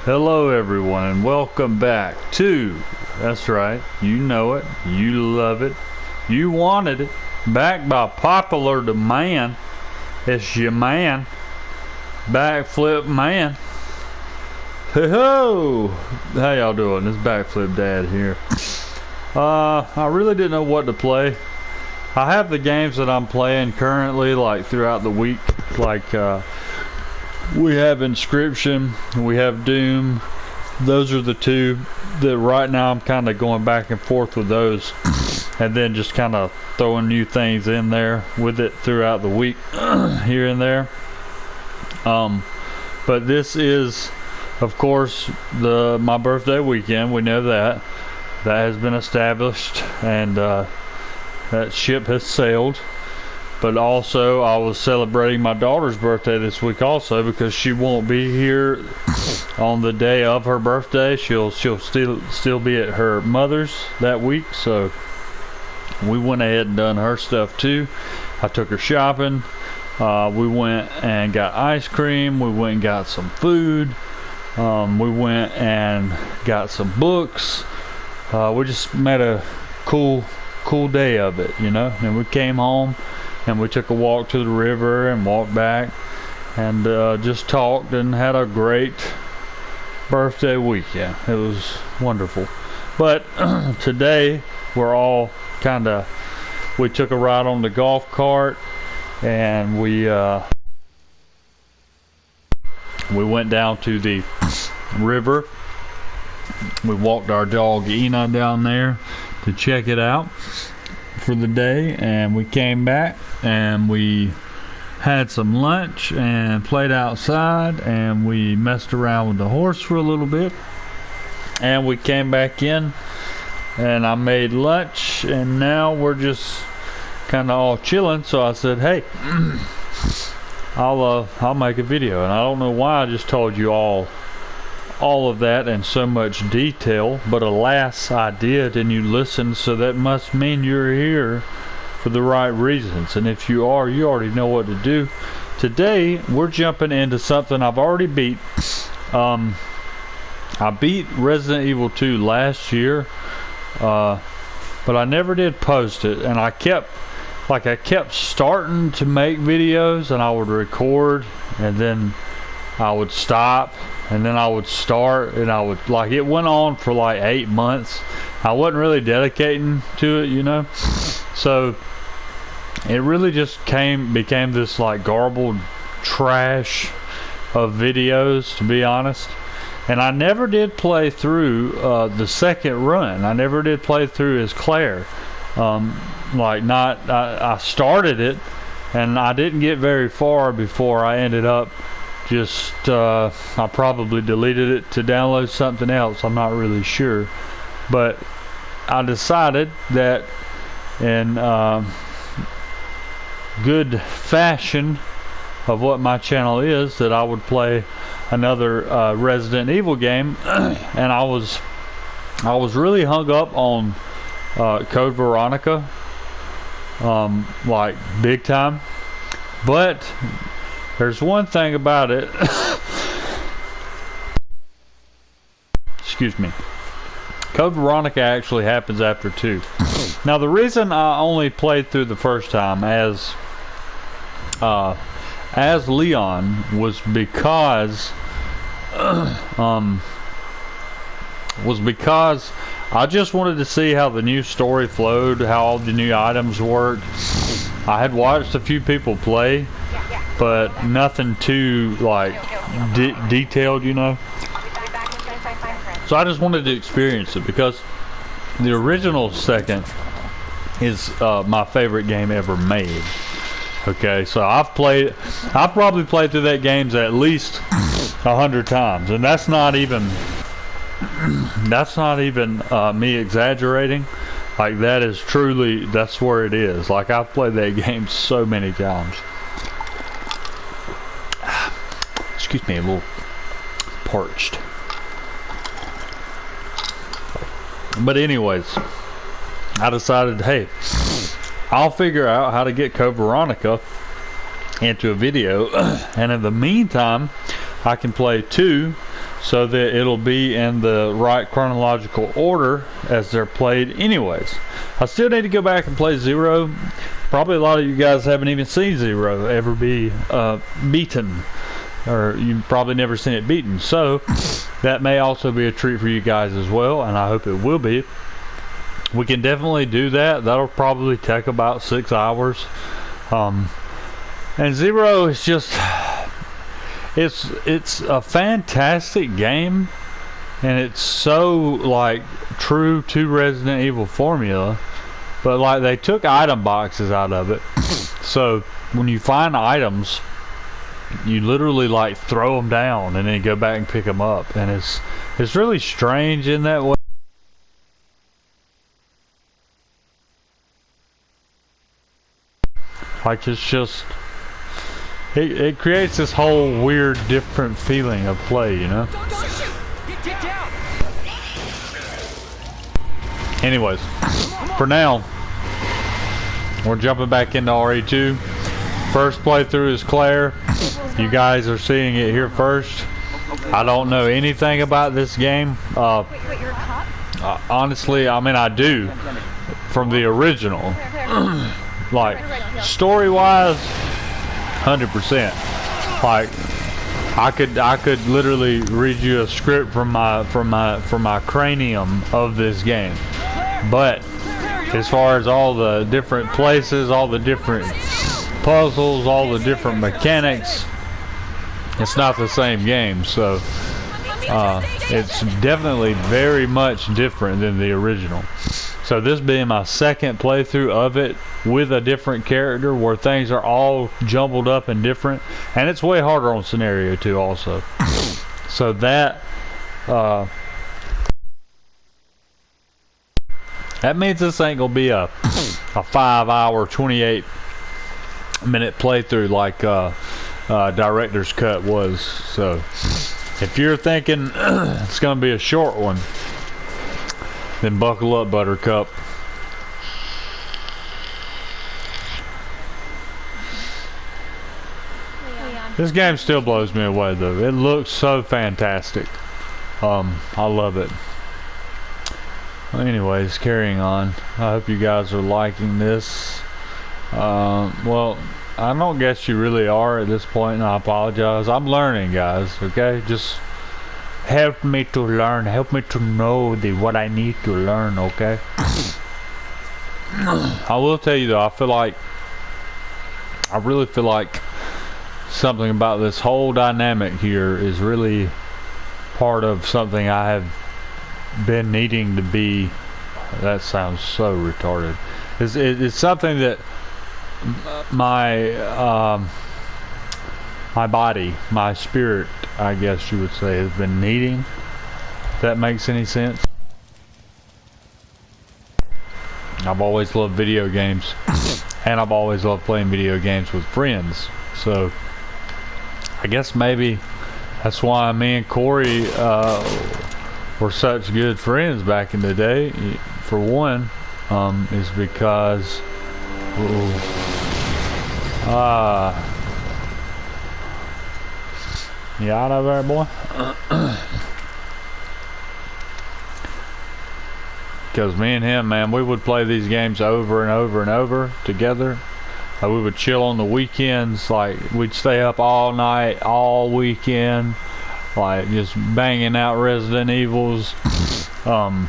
Hello everyone and welcome back to, that's right, you know it, you love it, you wanted it, back by popular demand. It's your man, Backflip Man. Ho! How y'all doing? It's Backflip Dad here. I really didn't know what to play. I have the games that I'm playing currently, like throughout the week, like we have Inscription, we have Doom. Those are the two that right now I'm kind of going back and forth with those, and then just kind of throwing new things in there with it throughout the week here and there. But this is, of course, my birthday weekend. We know that has been established, and that ship has sailed. But also, I was celebrating my daughter's birthday this week also, because she won't be here on the day of her birthday. She'll still be at her mother's that week, so we went ahead and done her stuff too. I took her shopping. We went and got ice cream. We went and got some food. We went and got some books. We just made a cool day of it, you know. And we came home and we took a walk to the river and walked back and just talked and had a great birthday weekend. It was wonderful. But today we're all we took a ride on the golf cart, and we went down to the river. We walked our dog Ina down there to check it out for the day, and we came back and we had some lunch and played outside, and we messed around with the horse for a little bit, and we came back in and I made lunch, and now we're just kind of all chilling. So I said, hey, I'll make a video. And I don't know why I just told you all of that in so much detail, but alas, I did, and you listened, so that must mean you're here for the right reasons. And if you are, you already know what to do. Today we're jumping into something I've already beat. I beat Resident Evil 2 last year, but I never did post it, and I kept starting to make videos, and I would record, and then I would stop, and then I would start, and I would, it went on for like 8 months. I wasn't really dedicating to it, you know. So it really just became this like garbled trash of videos, to be honest. And I never did play through the second run. I never did play through as Claire. I started it, and I didn't get very far before I ended up I probably deleted it to download something else. I'm not really sure. But I decided that in good fashion of what my channel is, that I would play another Resident Evil game. And I was really hung up on Code Veronica, like big time. But there's one thing about it. Excuse me. Code Veronica actually happens after 2. Now, the reason I only played through the first time as Leon was because I just wanted to see how the new story flowed, how all the new items worked. I had watched a few people play, but nothing too detailed, you know. So I just wanted to experience it, because the original second is my favorite game ever made. Okay, so I've probably played through that game at least 100 times, and that's not even me exaggerating. Like, that's where it is. Like, I've played that game so many times. Excuse me, a little parched. But anyways, I decided, hey, I'll figure out how to get Code Veronica into a video, and in the meantime, I can play 2 so that it'll be in the right chronological order as they're played anyways. I still need to go back and play Zero. Probably a lot of you guys haven't even seen Zero ever be beaten, or you've probably never seen it beaten, so that may also be a treat for you guys as well, and I hope it will be. We can definitely do that. That'll probably take about 6 hours. And Zero is just, it's a fantastic game, and it's so like true to Resident Evil formula, but like they took item boxes out of it. So when you find items, you literally like throw them down and then go back and pick them up, and it's really strange in that way. Like it's just, it creates this whole weird different feeling of play, you know? Anyways, for now, we're jumping back into RE2. First playthrough is Claire. You guys are seeing it here first. I don't know anything about this game. Honestly, I mean I do, from the original. Like story-wise, 100%. Like I could literally read you a script from my cranium of this game. But as far as all the different places, all the different puzzles, all the different mechanics, it's not the same game. So it's definitely very much different than the original. So this being my second playthrough of it with a different character, where things are all jumbled up and different, and it's way harder on scenario 2 also. So that means this ain't gonna be a 5-hour 28-minute playthrough like director's cut was. So if you're thinking it's gonna be a short one, then buckle up, Buttercup. This game still blows me away though. It looks so fantastic. I love it. Well, anyways, carrying on. I hope you guys are liking this. Well, I don't guess you really are at this point, and I apologize. I'm learning, guys, okay? Just help me to learn. Help me to know what I need to learn, okay? I will tell you though, I really feel like something about this whole dynamic here is really part of something I have been needing to be. That sounds so retarded. It's something that my body, my spirit, I guess you would say, has been needing. If that makes any sense. I've always loved video games, and I've always loved playing video games with friends. So I guess maybe that's why me and Corey were such good friends back in the day. For one, is because you out of there, boy? Because me and him, man, we would play these games over and over and over together. We would chill on the weekends, like we'd stay up all night, all weekend, like just banging out Resident Evils, and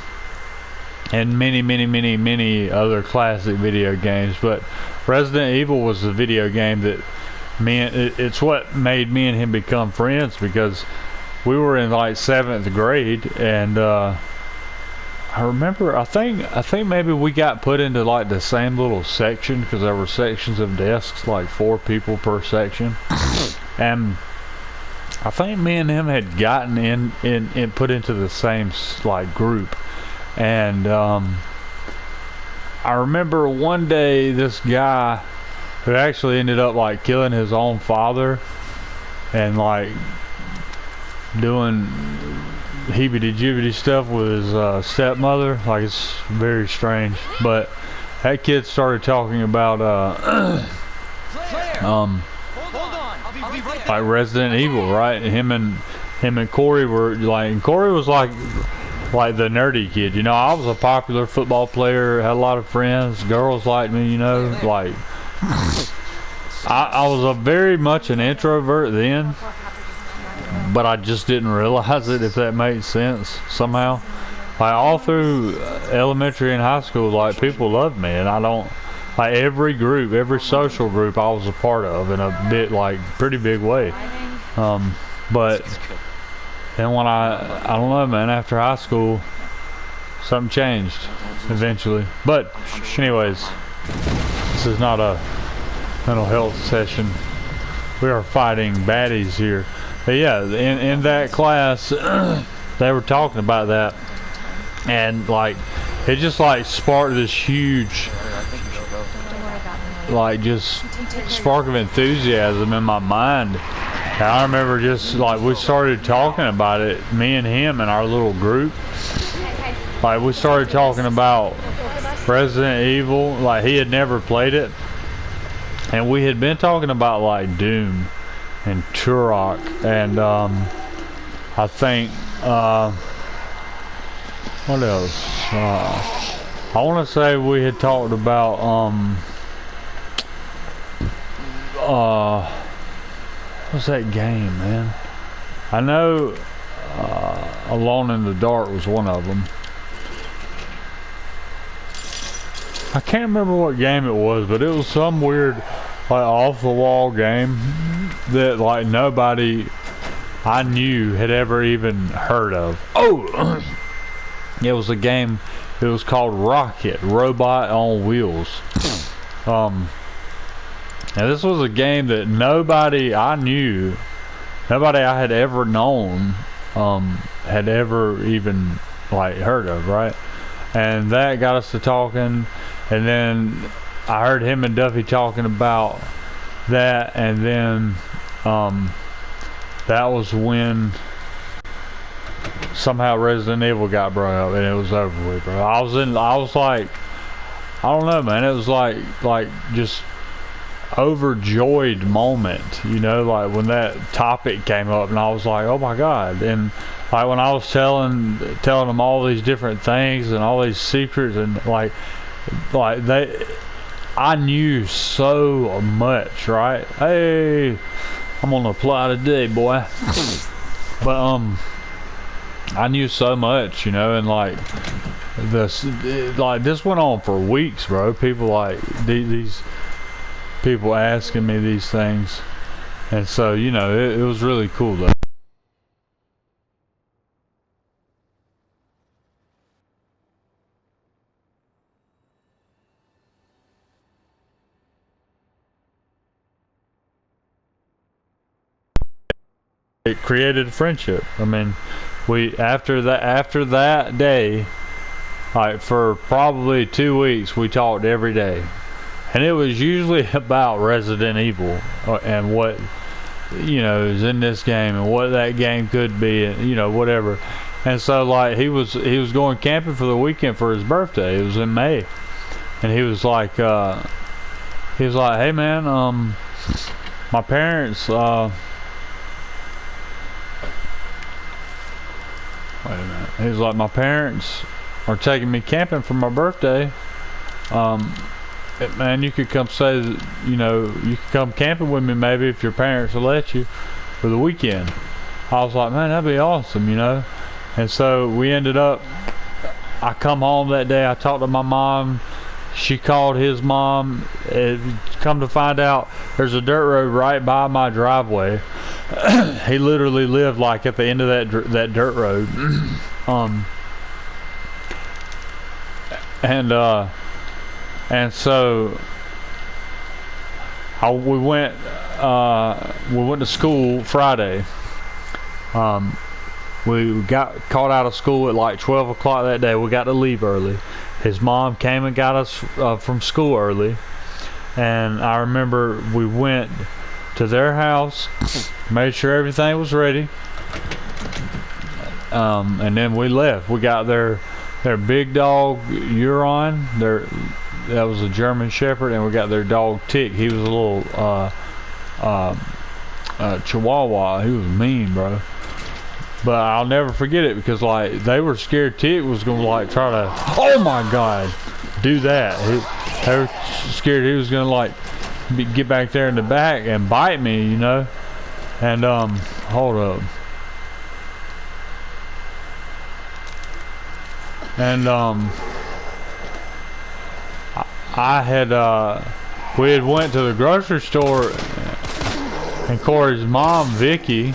many other classic video games. But Resident Evil was the video game that it's what made me and him become friends, because we were in like 7th grade, and I remember, I think maybe we got put into like the same little section, because there were sections of desks, like 4 people per section, and I think me and him had gotten in put into the same like group. And I remember one day this guy who actually ended up like killing his own father and like doing heebie-jeebie stuff with his stepmother. Like, it's very strange. But that kid started talking about like Resident Evil, right? Him and him and Corey were like, and Corey was like the nerdy kid, you know. I was a popular football player, had a lot of friends, girls liked me, you know. Like I was a very much an introvert then, but I just didn't realize it, if that makes sense somehow. Like all through elementary and high school, like people loved me, and I don't, like every group, every social group I was a part of in a bit, like pretty big way. But then when I don't know, man, after high school, something changed eventually. But anyways, this is not a mental health session. We are fighting baddies here. But yeah, in that class, they were talking about that, and like it just like sparked this huge, like just spark of enthusiasm in my mind. And I remember just like we started talking about it, me and him and our little group. Like we started talking about Resident Evil. Like he had never played it, and we had been talking about like Doom and Turok, and I think what else? I want to say we had talked about what's that game, man? I know Alone in the Dark was one of them. I can't remember what game it was, but it was some weird, like off the wall game that like nobody I knew had ever even heard of. Oh, it was a game. It was called Rocket, Robot on Wheels. And this was a game that nobody I knew, nobody I had ever known, had ever even like heard of, right? And that got us to talking, and then I heard him and Duffy talking about that, and then that was when somehow Resident Evil got brought up, and it was over with, bro. I was like, I don't know, man. It was like just overjoyed moment, you know, like when that topic came up, and I was like, oh my god. And like when I was telling them all these different things and all these secrets, and like I knew so much, right? Hey, I'm gonna apply today, boy. But I knew so much, you know, and like this went on for weeks, bro. People like these people asking me these things, and so you know it was really cool though. It created a friendship. I mean, we after that day, like for probably 2 weeks, we talked every day, and it was usually about Resident Evil and what, you know, is in this game and what that game could be, and you know, whatever. And so like he was going camping for the weekend for his birthday. It was in May, and he was like, hey man, my parents wait a minute. He was like, my parents are taking me camping for my birthday. Man, you could come stay, you know, you could come camping with me maybe if your parents will let you for the weekend. I was like, man, that'd be awesome, you know. And so we ended up, I come home that day, I talked to my mom, she called his mom. Come to find out, there's a dirt road right by my driveway. He literally lived like at the end of that dirt road. And so we went to school Friday. We got called out of school at like 12 o'clock that day. We got to leave early. His mom came and got us from school early, and I remember we went to their house, made sure everything was ready, and then we left. We got their big dog Huron, that was a German Shepherd, and we got their dog Tick. He was a little Chihuahua. He was mean, bro. But I'll never forget it because like they were scared Tick was gonna like try to, oh my god, do that. They were scared he was gonna like get back there in the back and bite me, you know. And hold up. And I had we had went to the grocery store, and Corey's mom, Vicky,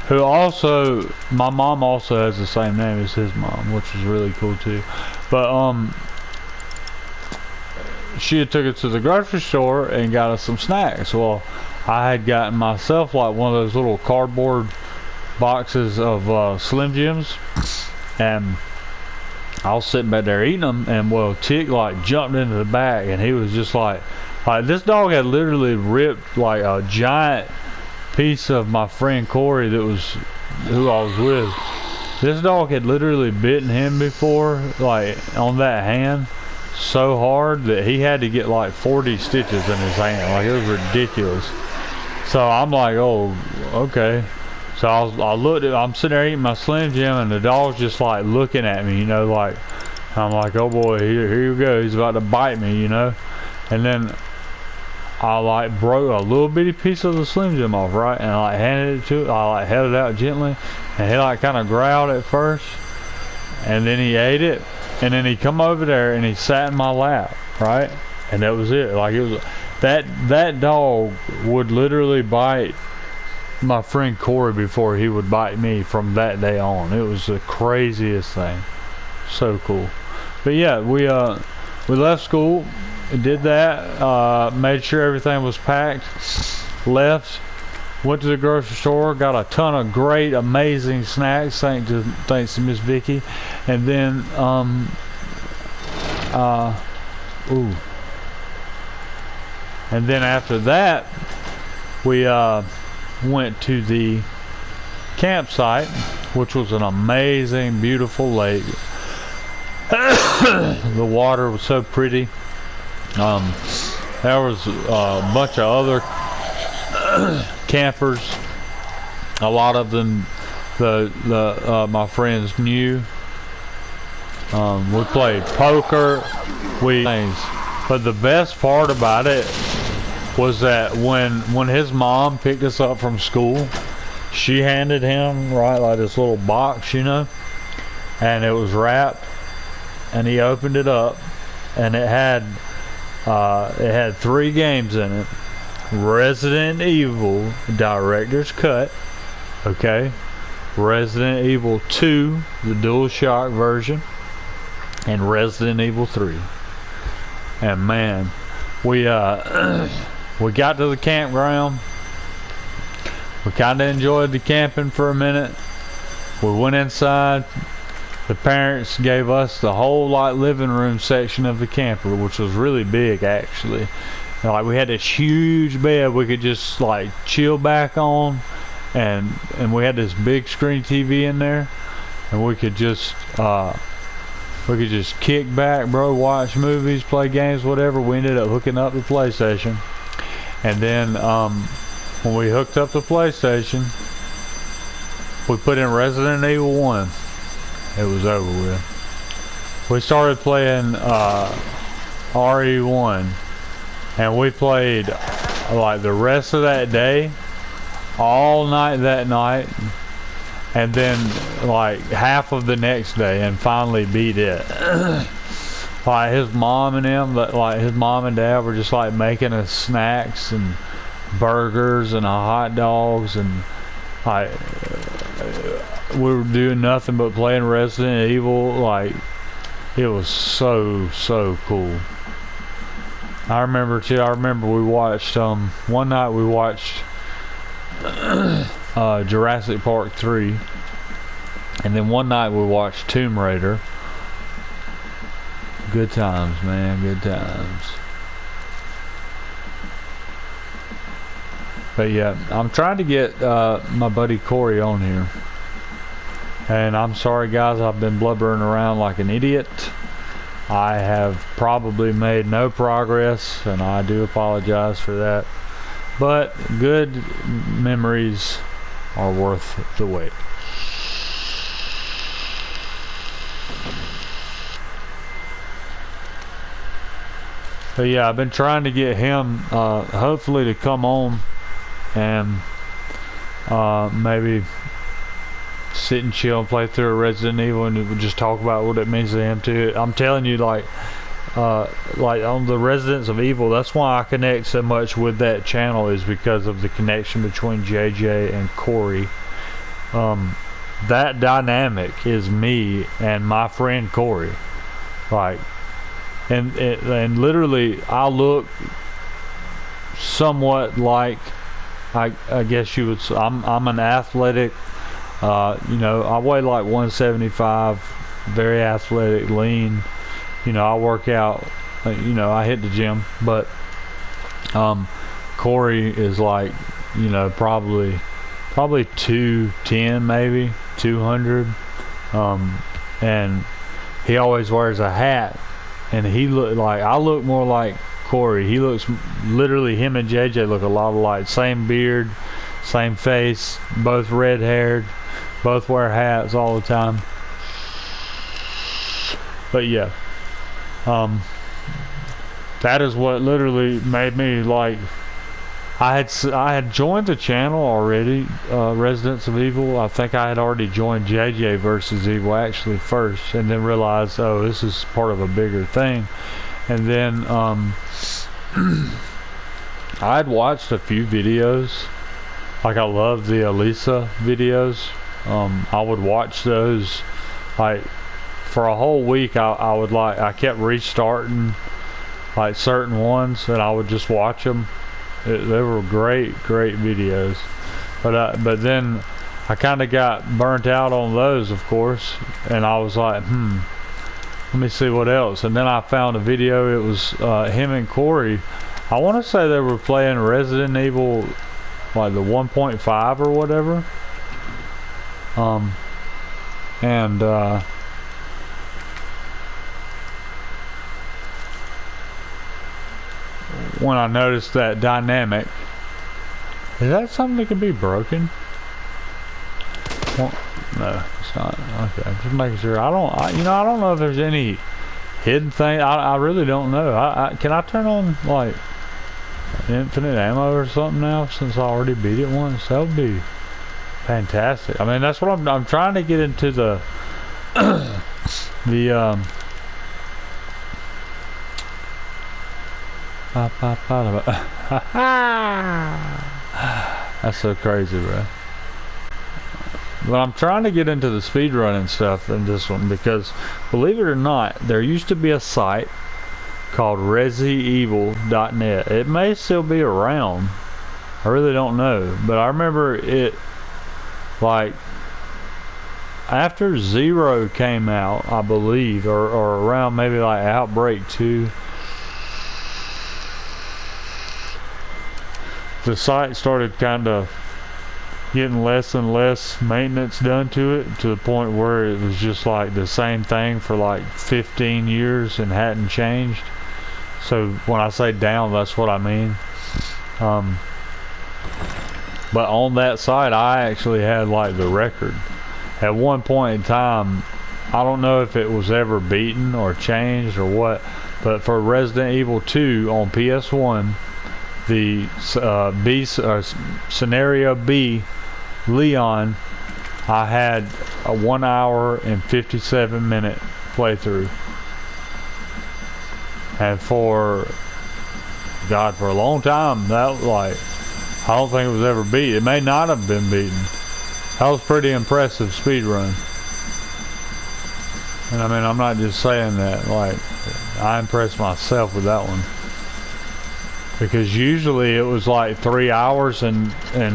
who also, my mom also has the same name as his mom, which is really cool too. But she had took us to the grocery store and got us some snacks. Well, I had gotten myself like one of those little cardboard boxes of Slim Jims, and I was sitting back there eating them, and well, Tick like jumped into the bag, and he was just like this dog had literally ripped like a giant piece of my friend Corey that was who I was with. This dog had literally bitten him before, like on that hand, so hard that he had to get like 40 stitches in his hand. Like, it was ridiculous. So I'm like, oh, okay. So I looked at, I'm sitting there eating my Slim Jim, and the dog's just like looking at me, you know, like, I'm like, oh boy, here you go, he's about to bite me, you know. And then I like broke a little bitty piece of the Slim Jim off, right, and I like handed it to it. I like held it out gently, and he like kind of growled at first, and then he ate it, and then he come over there and he sat in my lap, right, and that was it. Like, it was that dog would literally bite my friend Corey before he would bite me from that day on. It was the craziest thing. So cool. But yeah, we left school, did that, made sure everything was packed, left, went to the grocery store, got a ton of great, amazing snacks, thanks to Miss Vicky, and then and then after that, we went to the campsite, which was an amazing, beautiful lake. The water was so pretty. There was a bunch of other campers. A lot of them, my friends knew. We played poker. But the best part about it was that when his mom picked us up from school, she handed him, right, like this little box, you know, and it was wrapped, and he opened it up, and it had 3 games in it: Resident Evil Director's Cut, okay, Resident Evil 2, the DualShock version, and Resident Evil 3. And man, we got to the campground. We kind of enjoyed the camping for a minute. We went inside. The parents gave us the whole like living room section of the camper, which was really big actually. And, like, we had this huge bed we could just like chill back on, and we had this big screen TV in there, and we could just kick back, bro, watch movies, play games, whatever. We ended up hooking up the PlayStation. And then when we hooked up the PlayStation, we put in Resident Evil 1. It was over with. We started playing RE1. And we played like the rest of that day, all night that night, and then like half of the next day, and finally beat it. Like his mom and his mom and dad were just like making us snacks and burgers and hot dogs, and like we were doing nothing but playing Resident Evil. Like, it was so cool. I remember we watched one night we watched Jurassic Park 3, and then one night we watched Tomb Raider. Good times, man, good times. But yeah, I'm trying to get my buddy Corey on here, and I'm sorry guys, I've been blubbering around like an idiot. I have probably made no progress, and I do apologize for that, but good memories are worth the wait. But yeah, I've been trying to get him, hopefully to come on and maybe sit and chill and play through a Resident Evil and just talk about what it means to him too. I'm telling you, like on the Residents of Evil, that's why I connect so much with that channel, is because of the connection between JJ and Corey. That dynamic is me and my friend Corey. Like, and literally, I look somewhat like, I guess you would. I'm an athletic. You know, I weigh like 175, very athletic, lean. You know, I work out. You know, I hit the gym, but Corey is like, you know, probably 210, maybe 200, and he always wears a hat, and he look like, I look more like Corey. He looks, literally, him and JJ look a lot alike. Same beard, same face, both red haired, both wear hats all the time. But yeah, that is what literally made me like, I had joined the channel already, Residents of Evil. I think I had already joined JJ versus Evil actually first, and then realized, oh, this is part of a bigger thing. And then I had watched a few videos. Like, I love the Elisa videos. I would watch those like for a whole week. I kept restarting like certain ones, and I would just watch them. They were great videos, but then I kind of got burnt out on those, of course, and I was like, let me see what else. And then I found a video. It was him and Corey. I want to say they were playing Resident Evil, like the 1.5 or whatever. And when I noticed that dynamic, is that something that can be broken? Well, no, it's not. Okay, just making sure. I don't know if there's any hidden thing. I really don't know. Can I turn on like infinite ammo or something now, since I already beat it once? That would be fantastic. I mean, that's what I'm trying to get into the that's so crazy, bro. But I'm trying to get into the speedrunning stuff in this one, because believe it or not, there used to be a site called ResiEvil.net. It may still be around. I really don't know, but I remember it, like, after Zero came out, I believe, or around maybe like Outbreak 2, the site started kind of getting less and less maintenance done to it, to the point where it was just like the same thing for like 15 years and hadn't changed. So when I say down, that's what I mean. But on that site, I actually had like the record. At one point in time, I don't know if it was ever beaten or changed or what, but for Resident Evil 2 on PS1, the Scenario B, Leon, I had a 1 hour and 57 minute playthrough. And for a long time, that, like, I don't think it was ever beat. It may not have been beaten. That was pretty impressive speed run. And I mean, I'm not just saying that, like, I impressed myself with that one. Because usually it was like 3 hours and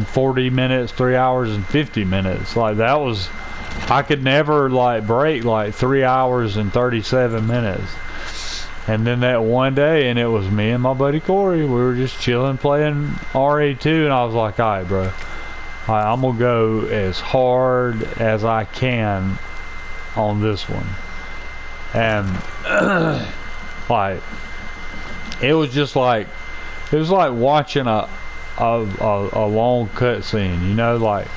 40 minutes, 3 hours and 50 minutes. Like, that was, I could never like break like 3 hours and 37 minutes. And then that one day, and it was me and my buddy Corey, we were just chilling playing RE2, and I was like, alright bro, I'm gonna go as hard as I can on this one. And like, it was just like, it was like watching a long cutscene, you know, like,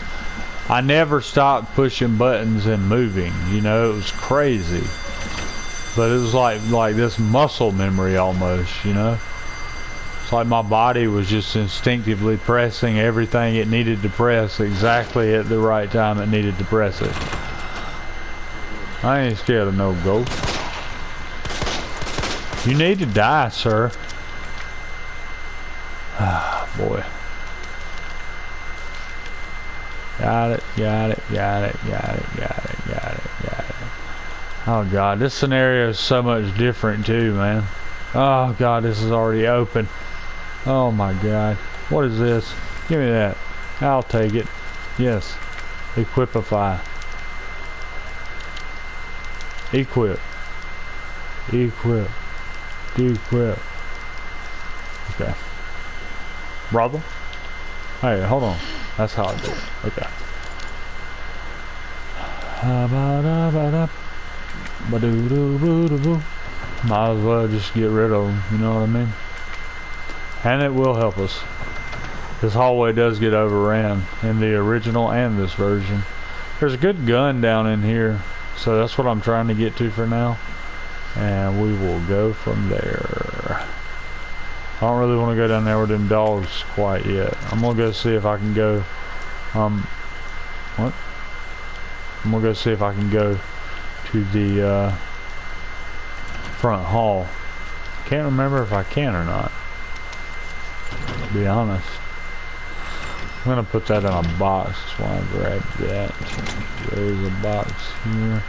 I never stopped pushing buttons and moving, you know, it was crazy. but it was like this muscle memory almost, you know. It's like my body was just instinctively pressing everything it needed to press exactly at the right time it needed to press it. I ain't scared of no ghost. You need to die, sir. Ah, boy. Got it, got it, got it, got it, got it, got it, got it. Oh god, this scenario is so much different too, man. Oh god, this is already open. Oh my god. What is this? Give me that. I'll take it. Yes. Equipify. Equip. Equip. Dequip. Okay. Brother? Hey, hold on. That's how I do it. Okay. Might as well just get rid of them, you know what I mean? And it will help us. This hallway does get overran in the original and this version. There's a good gun down in here, so that's what I'm trying to get to for now. And we will go from there. I don't really want to go down there with them dogs quite yet. I'm gonna go see if I can go, what? I'm gonna go see if I can go to the front hall. Can't remember if I can or not, to be honest. I'm gonna put that in a box. That's why I grabbed that. There's a box here.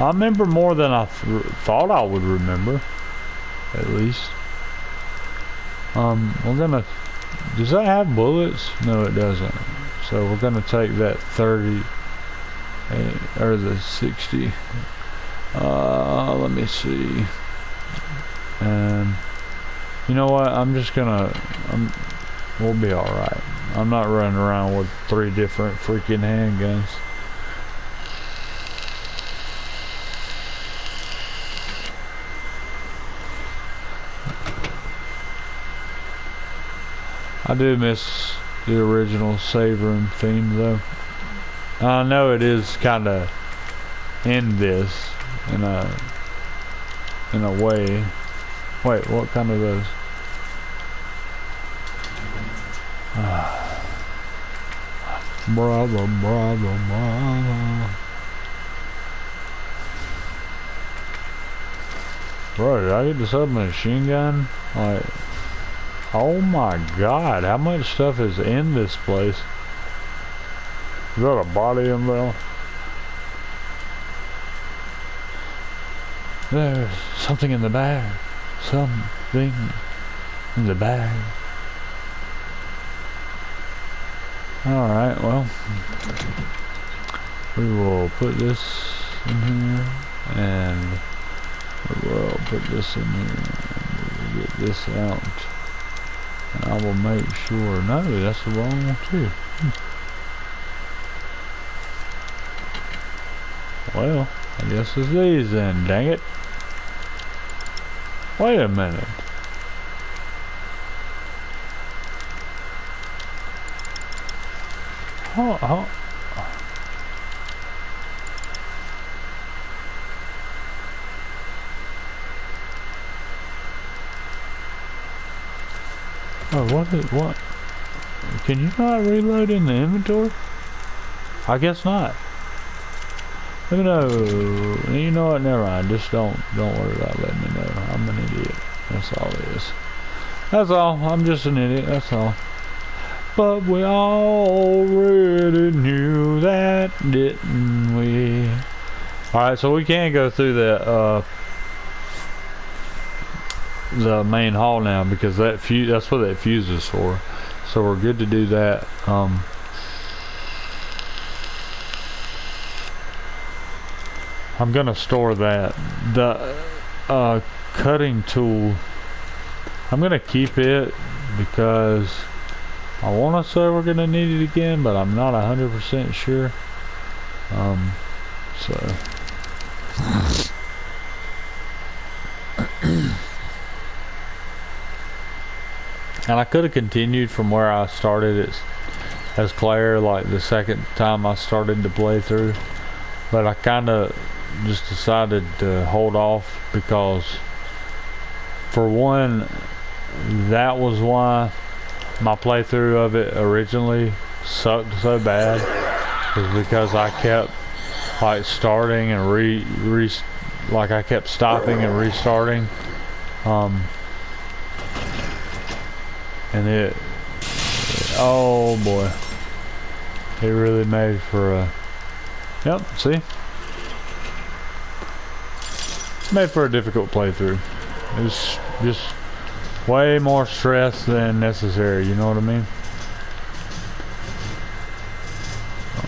I remember more than I thought I would remember, at least. We're gonna, does that have bullets? No, it doesn't. So we're gonna take that 30, or the 60. Let me see. And you know what? I'm just gonna, we'll be alright. I'm not running around with 3 different freaking handguns. I do miss the original save room theme though. I know it is kind of in this in a way. Wait, what kind of those? Brother. Bro, did I get the submachine gun? Like, oh my god, how much stuff is in this place? Is that a body in there? There's something in the bag. Something in the bag. Alright, well, we will put this in here, and we will put this in here, and we'll get this out, and I will make sure, no, that's the wrong one too. Well, I guess it's these then, dang it. Wait a minute. Oh. Oh, what? Can you not reload in the inventory? I guess not. Let me know. You know what? Never mind. Just don't worry about letting me know. I'm an idiot. That's all it is. That's all. I'm just an idiot. That's all. But we already knew that, didn't we? Alright, so we can go through the main hall now, because that's what that fuse is for. So we're good to do that. I'm gonna store that. The cutting tool, I'm gonna keep it because I want to say we're gonna need it again, but I'm not 100% sure. So and I could have continued from where I started as Claire, like the second time I started to play through, but I kind of just decided to hold off because, for one, that was why my playthrough of it originally sucked so bad, was because I kept like starting and like I kept stopping and restarting, and oh boy, it really made for a, yep, see, made for a difficult playthrough. It was just way more stress than necessary, you know what I mean?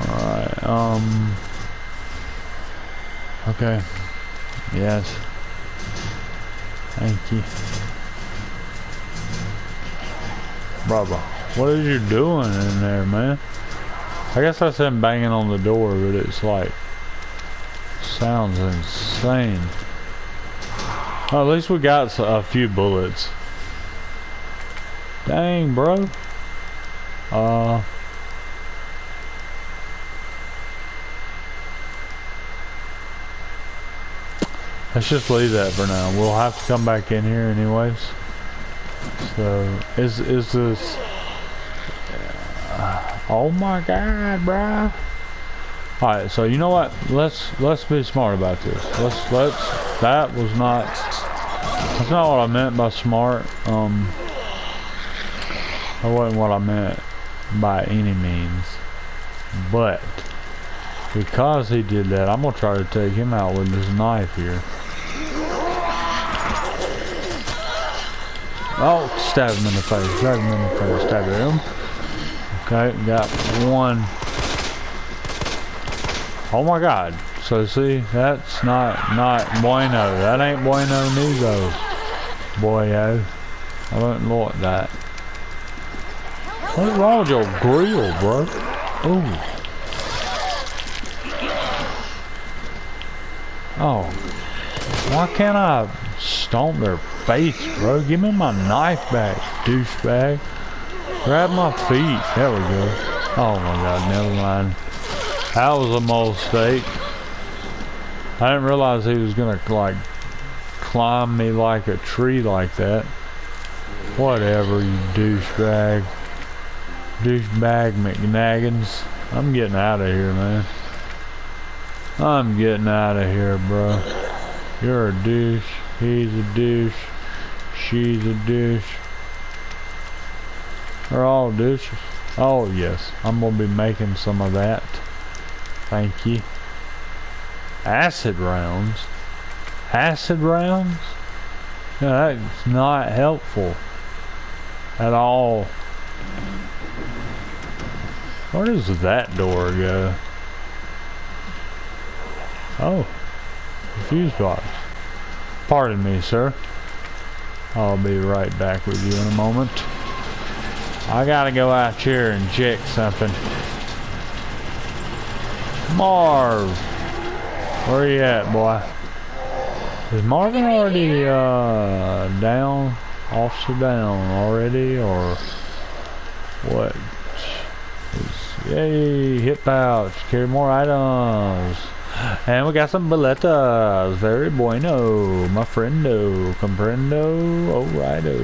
Alright, okay. Yes. Thank you. Brother, what are you doing in there, man? I guess that's him banging on the door, but it's like, sounds insane. Well, at least we got a few bullets. Dang, bro. Let's just leave that for now. We'll have to come back in here anyways. So, is this... oh my god, bro. Alright, so you know what? Let's be smart about this. That was not... that's not what I meant by smart. That wasn't what I meant by any means. But, because he did that, I'm gonna try to take him out with this knife here. Oh, stab him in the face, stab him in the face, stab him. Okay, got one. Oh my god. So see, that's not bueno. That ain't bueno neither. Boyo. I don't like that. What's wrong with your grill, bro? Ooh. Oh. Why can't I stomp their face, bro? Give me my knife back, douchebag. Grab my feet. There we go. Oh my god, never mind. That was a mistake. I didn't realize he was gonna like climb me like a tree like that. Whatever, you douchebag. Douchebag McNaggins. I'm getting out of here, man. I'm getting out of here, bro. You're a douche. He's a douche. She's a douche. They're all douches. Oh yes, I'm gonna be making some of that. Thank you. Acid rounds? Acid rounds? Yeah, that's not helpful at all. Where does that door go? Oh, the fuse box. Pardon me, sir. I'll be right back with you in a moment. I gotta go out here and check something. Marv! Where you at, boy? Is Marvin already down? Officer down already, or what? Yay, hip pouch, carry more items. And we got some boletas. Very bueno, my friendo. Comprendo, alrighto.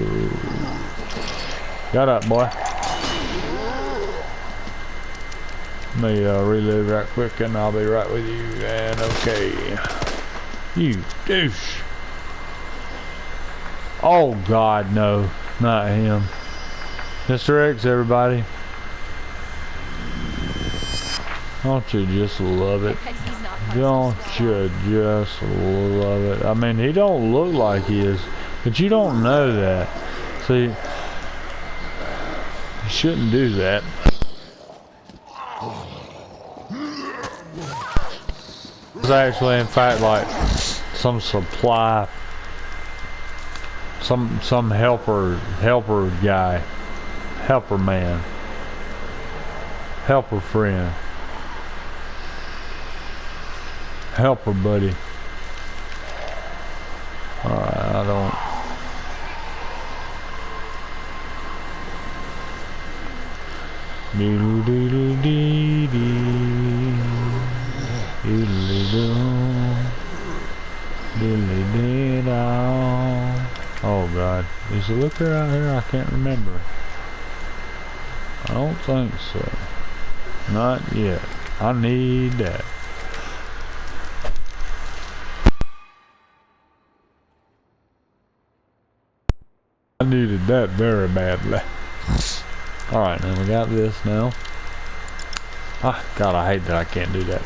Got up, boy. Let me reload right quick and I'll be right with you. And okay. You douche. Oh god, no. Not him. Mr. X, everybody. Don't you just love it? Don't you just love it? I mean, he don't look like he is, but you don't know that. See, you shouldn't do that. It's actually, in fact, like some supply, some helper guy, helper man, helper friend. Helper buddy. Alright, I don't. Doodle doodle dee dee. Doodle Oh God, is the liquor out here? I can't remember. I don't think so. Not yet. I need that. I needed that very badly. Alright, then we got this now. Ah, God, I hate that I can't do that.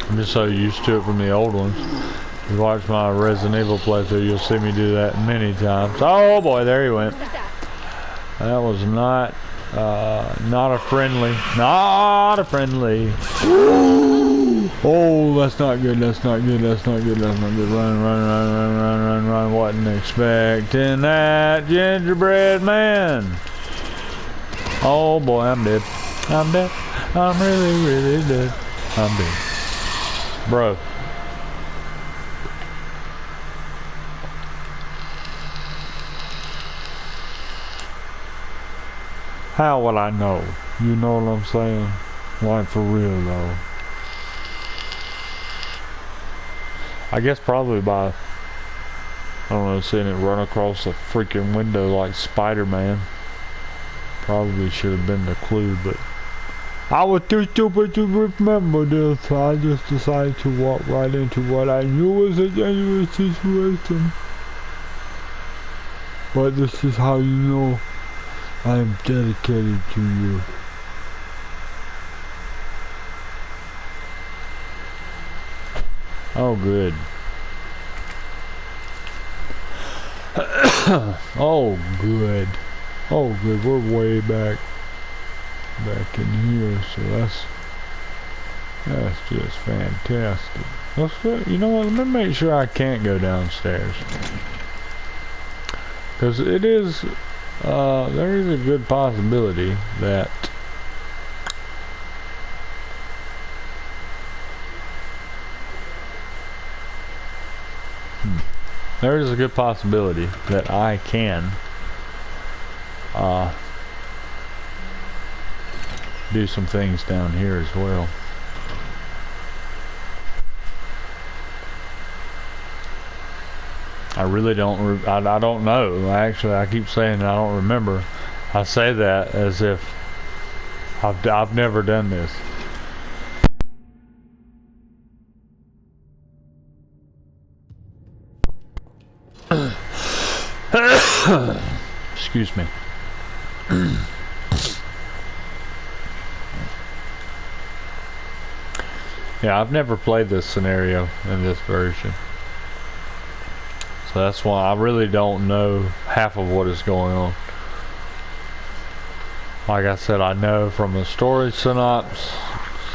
I'm just so used to it from the old ones. If you watch my Resident Evil playthrough, you'll see me do that many times. Oh boy, there he went. That was not a friendly. Not a friendly. Oh, that's not good. That's not good. That's not good. That's not good. Run, run, run, run, run, run, run. Wasn't expecting that, gingerbread man. Oh boy, I'm dead. I'm dead. I'm really, really dead. I'm dead. Bro. How would I know? You know what I'm saying? Like for real though. I guess probably by, I don't know, seeing it run across the freaking window like Spider-Man. Probably should have been the clue, but I was too stupid to remember this. I just decided to walk right into what I knew was a dangerous situation. But this is how you know I am dedicated to you. Oh, good. Oh, good. Oh, good. We're way back in here, so that's just fantastic. Let's go, you know what? Let me make sure I can't go downstairs, because it is. There is a good possibility that there is a good possibility that I can do some things down here as well. I really don't. I don't know. Actually, I keep saying that I don't remember. I say that as if I've never done this. Excuse me. Yeah, I've never played this scenario in this version. So that's why I really don't know half of what is going on. Like I said, I know from a story synopsis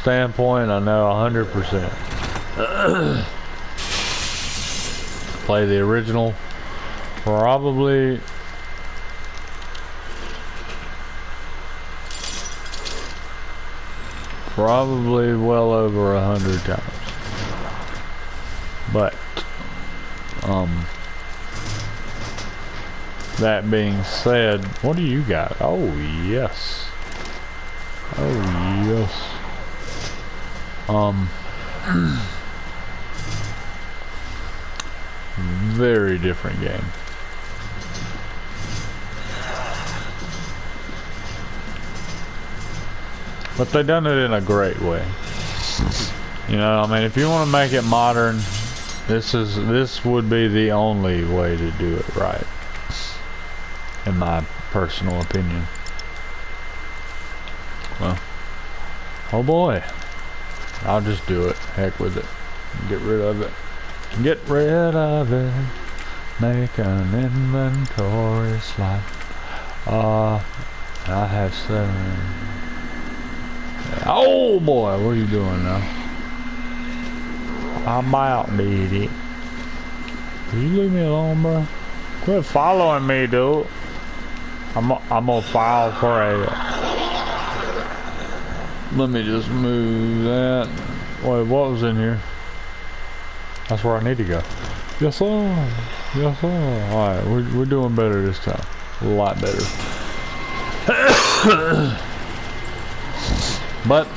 standpoint, I know 100%. Play the original, probably well over 100 times. But that being said, what do you got? Oh yes. Oh yes. Very different game. But they done it in a great way. You know, I mean, if you want to make it modern, this would be the only way to do it right, in my personal opinion. Well, oh boy, I'll just do it. Heck with it. Get rid of it. Get rid of it. Make an inventory slot. I have 7. Oh boy, what are you doing now? I'm out, baby. Will you leave me alone, bro? Quit following me, dude. I'm gonna file for a. Let me just move that. Wait, what was in here? That's where I need to go. Yes, sir. Yes, sir. All right, we're doing better this time. A lot better. But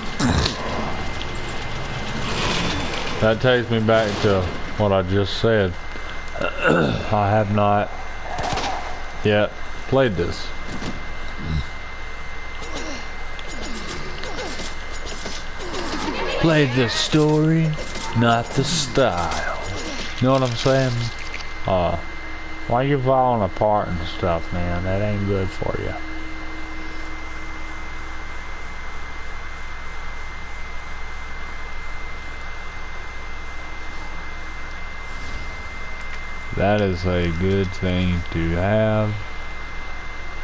That takes me back to what I just said. I have not yet played this. Played the story, not the style. You know what I'm saying? Why you falling apart and stuff, man? That ain't good for you. That is a good thing to have.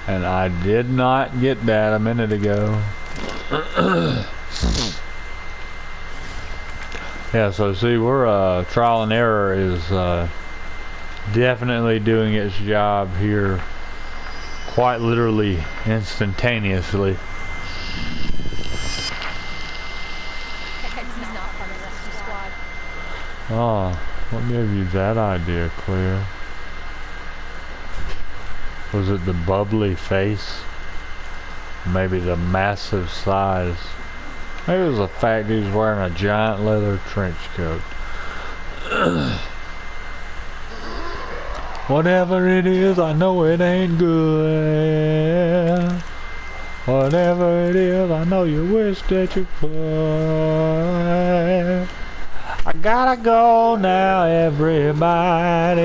And I did not get that a minute ago. Yeah, so see, we're trial and error is definitely doing its job here, quite literally instantaneously. Oh, what gave you that idea, Clear? Was it the bubbly face? Maybe the massive size? Maybe it was the fact he was wearing a giant leather trench coat. Whatever it is, I know it ain't good. Whatever it is, I know you wish that you could. I gotta go now, everybody.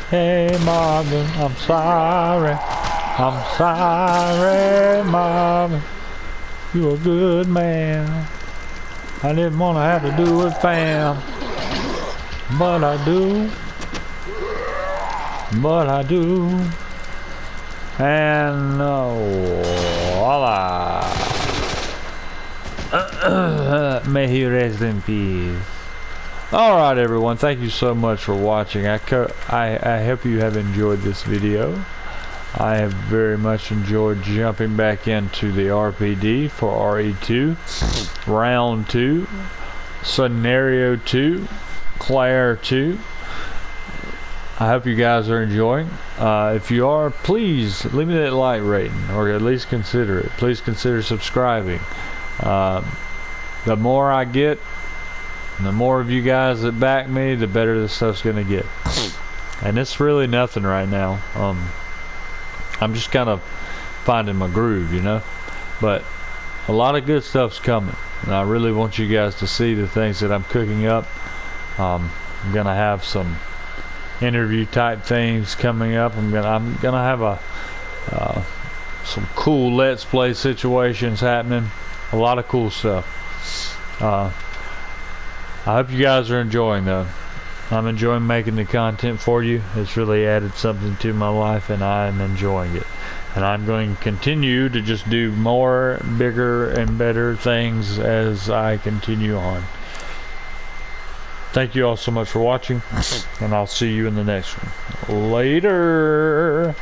Hey, Marvin, I'm sorry. I'm sorry, Marvin. You're a good man. I didn't want to have to do it, fam. But I do. But I do. And voila. May he rest in peace. Alright everyone, thank you so much for watching. I hope you have enjoyed this video. I have very much enjoyed jumping back into the RPD for RE2, Round 2, Scenario 2, Claire 2. I hope you guys are enjoying. If you are, please leave me that like rating, or at least consider it. Please consider subscribing. The more I get, and the more of you guys that back me, the better this stuff's gonna get. And it's really nothing right now. I'm just kind of finding my groove, you know. But a lot of good stuff's coming, and I really want you guys to see the things that I'm cooking up. I'm gonna have some interview type things coming up. I'm gonna have some cool let's play situations happening. A lot of cool stuff. I hope you guys are enjoying though. I'm enjoying making the content for you. It's really added something to my life and I'm enjoying it. And I'm going to continue to just do more, bigger, and better things as I continue on. Thank you all so much for watching, and I'll see you in the next one. Later!